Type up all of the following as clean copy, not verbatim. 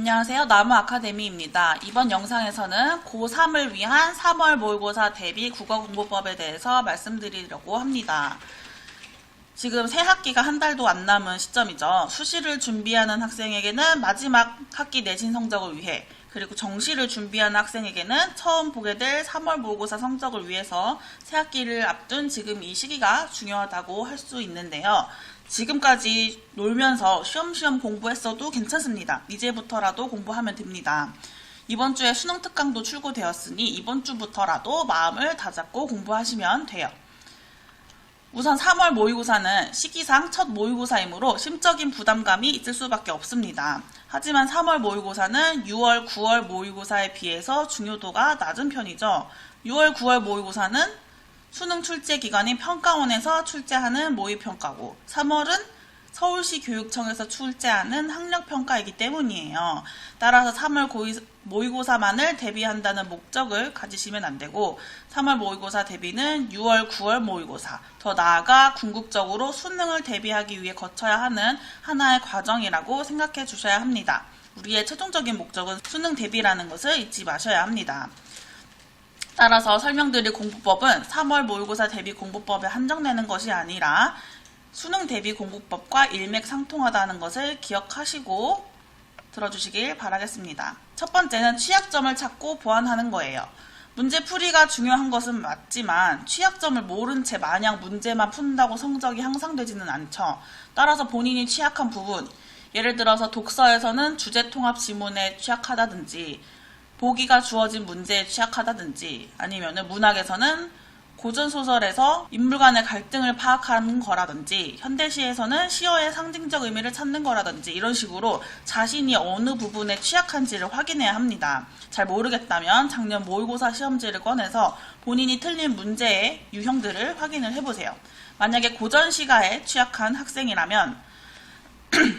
안녕하세요. 나무아카데미입니다. 이번 영상에서는 고3을 위한 3월 모의고사 대비 국어공부법에 대해서 말씀드리려고 합니다. 지금 새 학기가 한 달도 안 남은 시점이죠. 수시를 준비하는 학생에게는 마지막 학기 내신 성적을 위해, 그리고 정시를 준비하는 학생에게는 처음 보게 될 3월 모의고사 성적을 위해서 새 학기를 앞둔 지금 이 시기가 중요하다고 할 수 있는데요. 지금까지 놀면서 쉬엄쉬엄 공부했어도 괜찮습니다. 이제부터라도 공부하면 됩니다. 이번 주에 수능 특강도 출고되었으니 이번 주부터라도 마음을 다잡고 공부하시면 돼요. 우선 3월 모의고사는 시기상 첫 모의고사이므로 심적인 부담감이 있을 수밖에 없습니다. 하지만 3월 모의고사는 6월, 9월 모의고사에 비해서 중요도가 낮은 편이죠. 6월, 9월 모의고사는 수능 출제 기관인 평가원에서 출제하는 모의평가고 3월은 서울시 교육청에서 출제하는 학력평가이기 때문이에요. 따라서 3월 모의고사만을 대비한다는 목적을 가지시면 안 되고 3월 모의고사 대비는 6월, 9월 모의고사, 더 나아가 궁극적으로 수능을 대비하기 위해 거쳐야 하는 하나의 과정이라고 생각해 주셔야 합니다. 우리의 최종적인 목적은 수능 대비라는 것을 잊지 마셔야 합니다. 따라서 설명드릴 공부법은 3월 모의고사 대비 공부법에 한정되는 것이 아니라 수능 대비 공부법과 일맥상통하다는 것을 기억하시고 들어주시길 바라겠습니다. 첫 번째는 취약점을 찾고 보완하는 거예요. 문제풀이가 중요한 것은 맞지만 취약점을 모른 채 마냥 문제만 푼다고 성적이 향상되지는 않죠. 따라서 본인이 취약한 부분, 예를 들어서 독서에서는 주제통합 지문에 취약하다든지 보기가 주어진 문제에 취약하다든지 아니면 문학에서는 고전소설에서 인물 간의 갈등을 파악하는 거라든지 현대시에서는 시어의 상징적 의미를 찾는 거라든지 이런 식으로 자신이 어느 부분에 취약한지를 확인해야 합니다. 잘 모르겠다면 작년 모의고사 시험지를 꺼내서 본인이 틀린 문제의 유형들을 확인을 해보세요. 만약에 고전시가에 취약한 학생이라면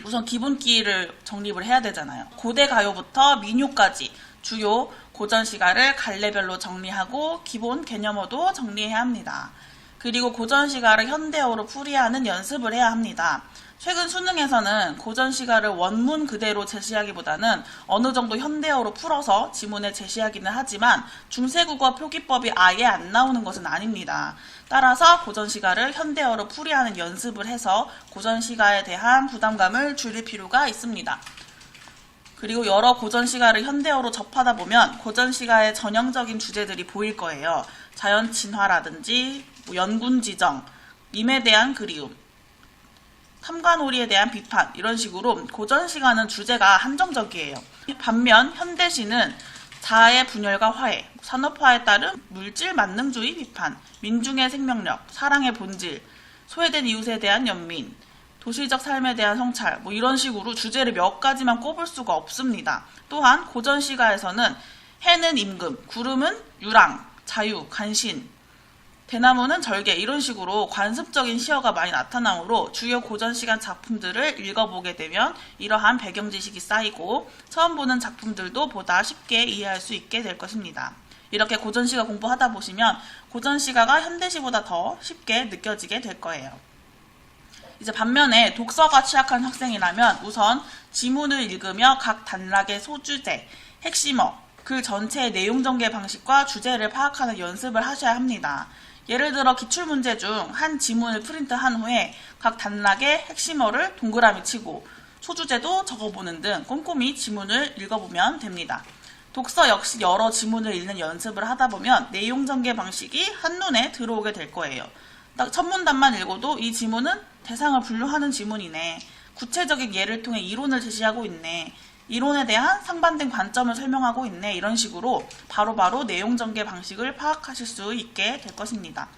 우선 기본기를 정립을 해야 되잖아요. 고대 가요부터 민요까지 주요 고전 시가를 갈래별로 정리하고 기본 개념어도 정리해야 합니다. 그리고 고전 시가를 현대어로 풀이하는 연습을 해야 합니다. 최근 수능에서는 고전 시가를 원문 그대로 제시하기보다는 어느 정도 현대어로 풀어서 지문에 제시하기는 하지만 중세국어 표기법이 아예 안 나오는 것은 아닙니다. 따라서 고전 시가를 현대어로 풀이하는 연습을 해서 고전 시가에 대한 부담감을 줄일 필요가 있습니다. 그리고 여러 고전 시가를 현대어로 접하다 보면 고전 시가의 전형적인 주제들이 보일 거예요. 자연 친화라든지 연군 지정, 임에 대한 그리움, 탐관오리에 대한 비판 이런 식으로 고전 시가는 주제가 한정적이에요. 반면 현대시는 자아의 분열과 화해, 산업화에 따른 물질 만능주의 비판, 민중의 생명력, 사랑의 본질, 소외된 이웃에 대한 연민, 도시적 삶에 대한 성찰, 이런 식으로 주제를 몇 가지만 꼽을 수가 없습니다. 또한 고전 시가에서는 해는 임금, 구름은 유랑, 자유, 간신, 대나무는 절개 이런 식으로 관습적인 시어가 많이 나타나므로 주요 고전 시간 작품들을 읽어보게 되면 이러한 배경 지식이 쌓이고 처음 보는 작품들도 보다 쉽게 이해할 수 있게 될 것입니다. 이렇게 고전 시가 공부하다 보시면 고전 시가가 현대시보다 더 쉽게 느껴지게 될 거예요. 이제 반면에 독서가 취약한 학생이라면 우선 지문을 읽으며 각 단락의 소주제, 핵심어, 글 전체의 내용 전개 방식과 주제를 파악하는 연습을 하셔야 합니다. 예를 들어 기출문제 중 한 지문을 프린트한 후에 각 단락의 핵심어를 동그라미 치고 소주제도 적어보는 등 꼼꼼히 지문을 읽어보면 됩니다. 독서 역시 여러 지문을 읽는 연습을 하다 보면 내용 전개 방식이 한눈에 들어오게 될 거예요. 딱 첫 문단만 읽어도 이 지문은 대상을 분류하는 지문이네. 구체적인 예를 통해 이론을 제시하고 있네. 이론에 대한 상반된 관점을 설명하고 있네. 이런 식으로 바로바로 내용 전개 방식을 파악하실 수 있게 될 것입니다.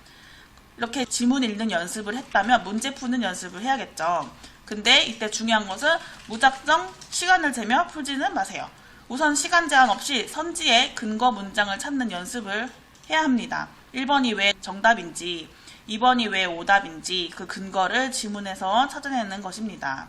이렇게 지문 읽는 연습을 했다면 문제 푸는 연습을 해야겠죠. 근데 이때 중요한 것은 무작정 시간을 재며 풀지는 마세요. 우선 시간 제한 없이 선지의 근거 문장을 찾는 연습을 해야 합니다. 1번이 왜 정답인지 2번이 왜 오답인지 그 근거를 지문에서 찾아내는 것입니다.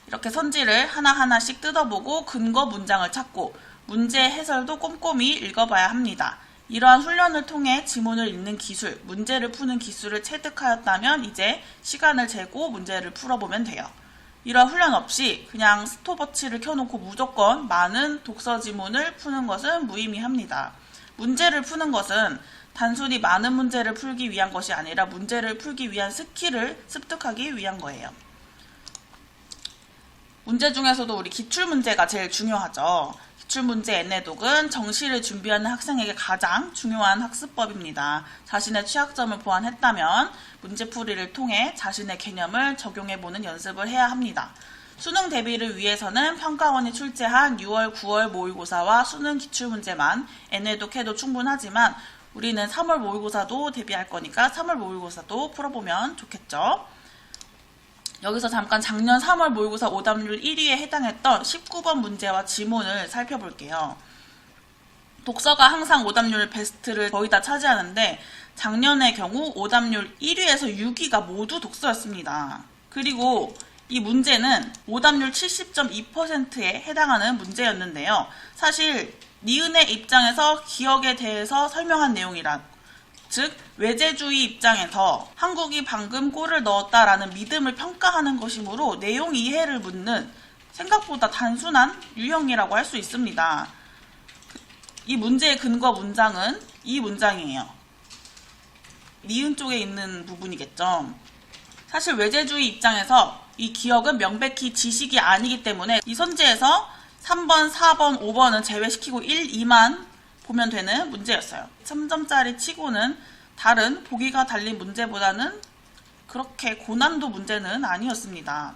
이렇게 선지를 하나하나씩 뜯어보고 근거 문장을 찾고 문제 해설도 꼼꼼히 읽어봐야 합니다. 이러한 훈련을 통해 지문을 읽는 기술, 문제를 푸는 기술을 체득하였다면 이제 시간을 재고 문제를 풀어보면 돼요. 이런 훈련 없이 그냥 스톱워치를 켜놓고 무조건 많은 독서 지문을 푸는 것은 무의미합니다. 문제를 푸는 것은 단순히 많은 문제를 풀기 위한 것이 아니라 문제를 풀기 위한 스킬을 습득하기 위한 거예요. 문제 중에서도 우리 기출문제가 제일 중요하죠. 기출문제 애내독은 정시를 준비하는 학생에게 가장 중요한 학습법입니다. 자신의 취약점을 보완했다면 문제풀이를 통해 자신의 개념을 적용해보는 연습을 해야 합니다. 수능 대비를 위해서는 평가원이 출제한 6월, 9월 모의고사와 수능 기출문제만 애내독해도 충분하지만 우리는 3월 모의고사도 대비할 거니까 3월 모의고사도 풀어보면 좋겠죠. 여기서 잠깐 작년 3월 모의고사 오답률 1위에 해당했던 19번 문제와 지문을 살펴볼게요. 독서가 항상 오답률 베스트를 거의 다 차지하는데 작년의 경우 오답률 1위에서 6위가 모두 독서였습니다. 그리고 이 문제는 오답률 70.2%에 해당하는 문제였는데요. 사실 니은의 입장에서 기억에 대해서 설명한 내용이란 즉 외제주의 입장에서 한국이 방금 골을 넣었다라는 믿음을 평가하는 것이므로 내용 이해를 묻는 생각보다 단순한 유형이라고 할 수 있습니다. 이 문제의 근거 문장은 이 문장이에요. 니은 쪽에 있는 부분이겠죠. 사실 외제주의 입장에서 이 기억은 명백히 지식이 아니기 때문에 이 선지에서 3번, 4번, 5번은 제외시키고 1, 2만 보면 되는 문제였어요. 3점짜리 치고는 다른 보기가 달린 문제보다는 그렇게 고난도 문제는 아니었습니다.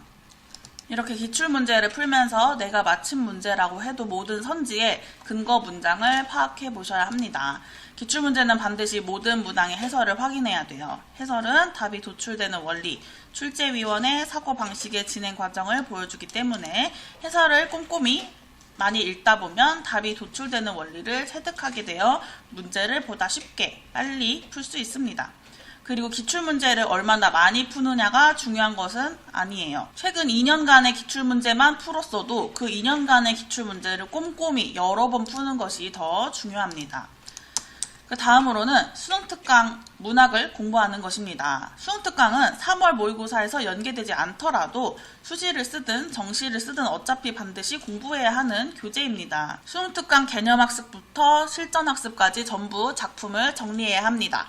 이렇게 기출문제를 풀면서 내가 맞힌 문제라고 해도 모든 선지의 근거 문장을 파악해 보셔야 합니다. 기출문제는 반드시 모든 문항의 해설을 확인해야 돼요. 해설은 답이 도출되는 원리, 출제위원의 사고방식의 진행 과정을 보여주기 때문에 해설을 꼼꼼히 많이 읽다 보면 답이 도출되는 원리를 체득하게 되어 문제를 보다 쉽게 빨리 풀 수 있습니다. 그리고 기출문제를 얼마나 많이 푸느냐가 중요한 것은 아니에요. 최근 2년간의 기출문제만 풀었어도 그 2년간의 기출문제를 꼼꼼히 여러 번 푸는 것이 더 중요합니다. 그 다음으로는 수능특강 문학을 공부하는 것입니다. 수능특강은 3월 모의고사에서 연계되지 않더라도 수지를 쓰든 정시를 쓰든 어차피 반드시 공부해야 하는 교재입니다. 수능특강 개념학습부터 실전학습까지 전부 작품을 정리해야 합니다.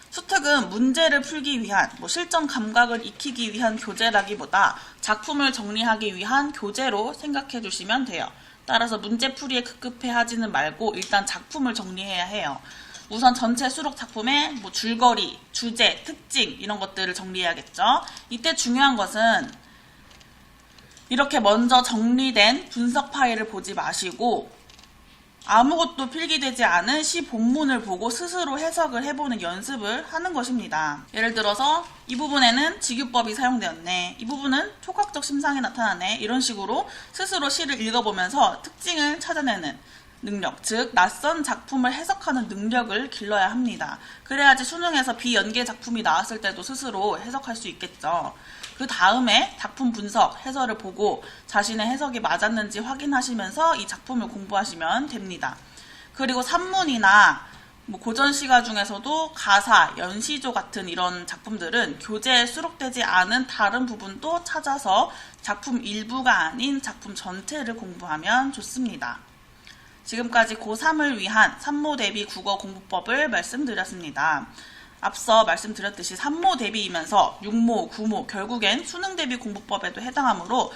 수특은 문제를 풀기 위한 실전 감각을 익히기 위한 교재라기보다 작품을 정리하기 위한 교재로 생각해 주시면 돼요. 따라서 문제풀이에 급급해하지는 말고 일단 작품을 정리해야 해요. 우선 전체 수록 작품의 줄거리, 주제, 특징 이런 것들을 정리해야겠죠. 이때 중요한 것은 이렇게 먼저 정리된 분석 파일을 보지 마시고 아무것도 필기되지 않은 시 본문을 보고 스스로 해석을 해보는 연습을 하는 것입니다. 예를 들어서 이 부분에는 직유법이 사용되었네. 이 부분은 촉각적 심상이 나타나네. 이런 식으로 스스로 시를 읽어보면서 특징을 찾아내는 능력, 즉 낯선 작품을 해석하는 능력을 길러야 합니다. 그래야지 수능에서 비연계 작품이 나왔을 때도 스스로 해석할 수 있겠죠. 그 다음에 작품 분석, 해설을 보고 자신의 해석이 맞았는지 확인하시면서 이 작품을 공부하시면 됩니다. 그리고 산문이나 고전시가 중에서도 가사, 연시조 같은 이런 작품들은 교재에 수록되지 않은 다른 부분도 찾아서 작품 일부가 아닌 작품 전체를 공부하면 좋습니다. 지금까지 고3을 위한 산모 대비 국어 공부법을 말씀드렸습니다. 앞서 말씀드렸듯이 산모 대비이면서 6모, 9모 결국엔 수능 대비 공부법에도 해당하므로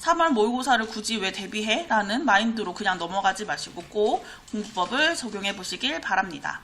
3월 모의고사를 굳이 왜 대비해? 라는 마인드로 그냥 넘어가지 마시고 꼭 공부법을 적용해 보시길 바랍니다.